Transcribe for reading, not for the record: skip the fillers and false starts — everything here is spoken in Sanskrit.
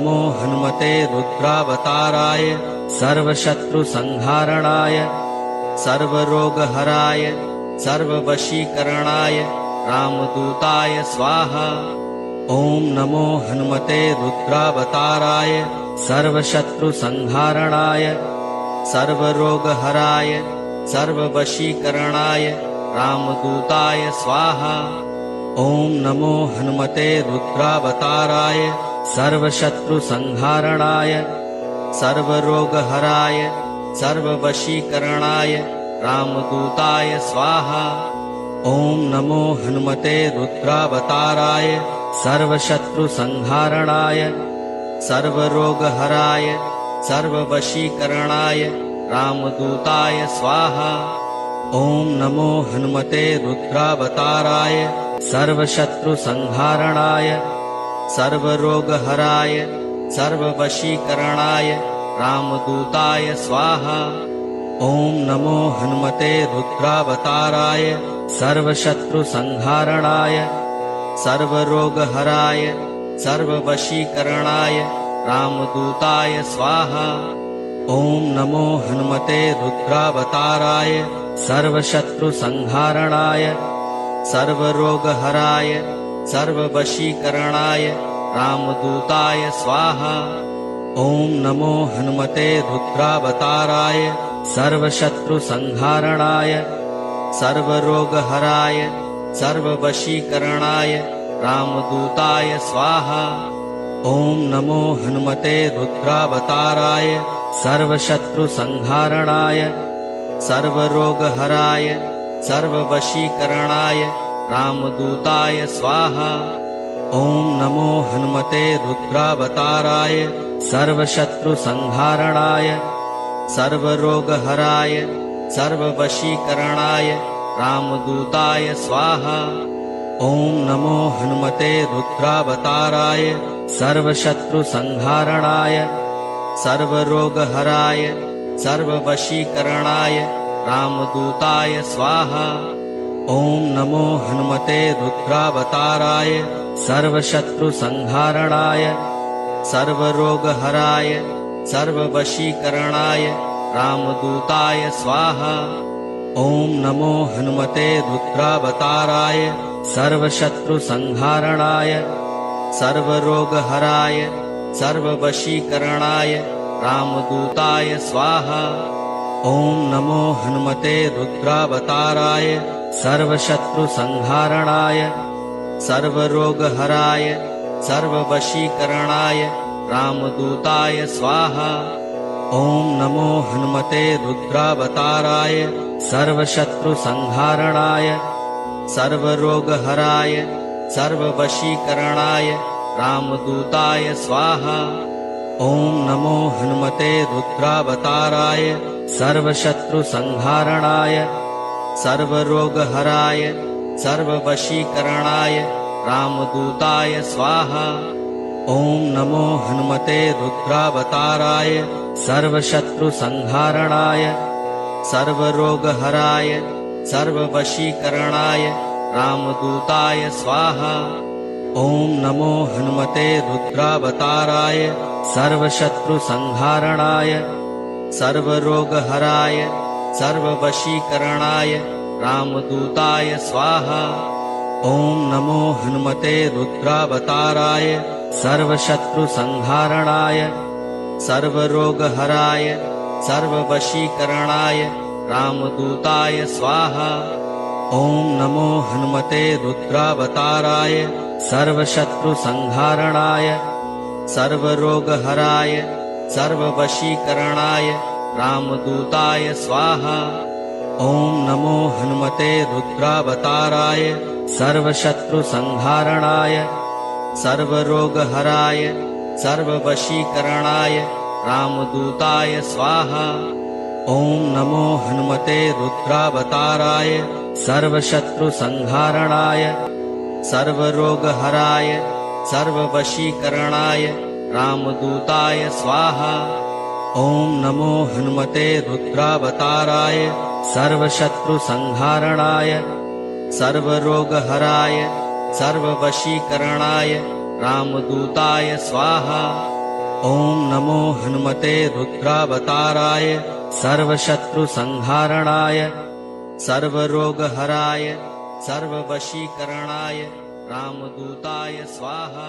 नमो हनुमते रुद्रावताराय सर्वशत्रुसंहारणाय सर्वरोगहराय सर्ववशीकरणाय रामदूताय स्वाहा। ॐ नमो हनुमते रुद्रावताराय सर्वशत्रुसंहारणाय सर्वरोगहराय सर्ववशीकरणाय रामदूताय स्वाहा। ॐ नमो हनुमते रुद्रावताराय सर्वशत्रुसंहारणाय सर्वरोगहराय सर्ववशीकरणाय रामदूताय स्वाहा। ॐ नमो हनुमते रुद्रावताराय सर्वशत्रुसंहारणाय सर्वरोगहराय सर्ववशीकरणाय रामदूताय स्वाहा। ॐ नमो हनुमते रुद्रावताराय सर्वशत्रुसंहारणाय सर्वरोगहराय सर्ववशीकरणाय रामदूताय स्वाहा। ॐ नमो हनुमते रुद्रावताराय सर्वशत्रुसंहारणाय सर्वरोगहराय सर्ववशीकरणाय रामदूताय स्वाहा। ॐ नमो हनुमते रुद्रावताराय सर्वशत्रुसंहारणाय सर्वरोगहराय सर्ववशीकरणाय रामदूताय स्वाहा। ॐ नमो हनुमते रुद्रावताराय सर्वशत्रुसंहारणाय सर्वरोगहराय सर्ववशीकरणाय रामदूताय स्वाहा। ॐ नमो हनुमते रुद्रावताराय सर्वशत्रुसंहारणाय सर्वरोगहराय सर्ववशीकरणाय रामदूताय स्वाहा। ॐ नमो हनुमते रुद्रावताराय सर्वशत्रुसंहारणाय सर्वरोगहराय सर्ववशीकरणाय रामदूताय स्वाहा। ॐ नमो हनुमते रुद्रावताराय सर्वशत्रुसंहारणाय सर्वरोगहराय सर्ववशीकरणाय रामदूताय स्वाहा। ॐ नमो हनुमते रुद्रावताराय सर्वशत्रुसंहारणाय सर्वरोगहराय सर्ववशीकरणाय रामदूताय स्वाहा। ॐ नमो हनुमते रुद्रावताराय सर्वशत्रुसंहारणाय सर्वरोगहराय सर्ववशीकरणाय रामदूताय स्वाहा। ॐ नमो हनुमते रुद्रावताराय सर्वशत्रुसंहारणाय सर्वरोगहराय सर्ववशीकरणाय रामदूताय स्वाहा। ॐ नमो हनुमते रुद्रावताराय सर्वशत्रुसंहारणाय सर्वरोगहराय सर्ववशीकरणाय रामदूताय स्वाहा। ॐ नमो हनुमते रुद्रावताराय सर्वशत्रुसंहारणाय सर्वरोगहराय सर्ववशीकरणाय रामदूताय स्वाहा। ॐ नमो हनुमते रुद्रावताराय सर्वशत्रुसंहारणाय सर्वरोगहराय सर्ववशीकरणाय रामदूताय स्वाहा। ॐ नमो हनुमते रुद्रावताराय सर्वशत्रुसंहारणाय सर्वरोगहराय सर्ववशीकरणाय रामदूताय स्वाहा। ॐ नमो हनुमते रुद्रावताराय सर्वशत्रुसंहारणाय सर्वरोगहराय सर्ववशीकरणाय रामदूताय स्वाहा। ॐ नमो हनुमते रुद्रावताराय सर्वशत्रुसंहारणाय सर्वरोगहराय सर्ववशीकरणाय रामदूताय स्वाहा। ॐ नमो हनुमते रुद्रावताराय सर्वशत्रुसंहारणाय सर्वरोगहराय सर्ववशीकरणाय रामदूताय स्वाहा। ॐ नमो हनुमते रुद्रावताराय सर्वशत्रुसंहारणाय सर्वरोगहराय सर्ववशीकरणाय रामदूताय स्वाहा। ॐ नमो हनुमते रुद्रावताराय सर्वशत्रुसंहारणाय सर्वरोगहराय सर्ववशीकरणाय रामदूताय स्वाहा। ॐ नमो हनुमते रुद्रावताराय सर्वशत्रुसंहारणाय सर्वरोगहराय सर्ववशीकरणाय रामदूताय स्वाहा।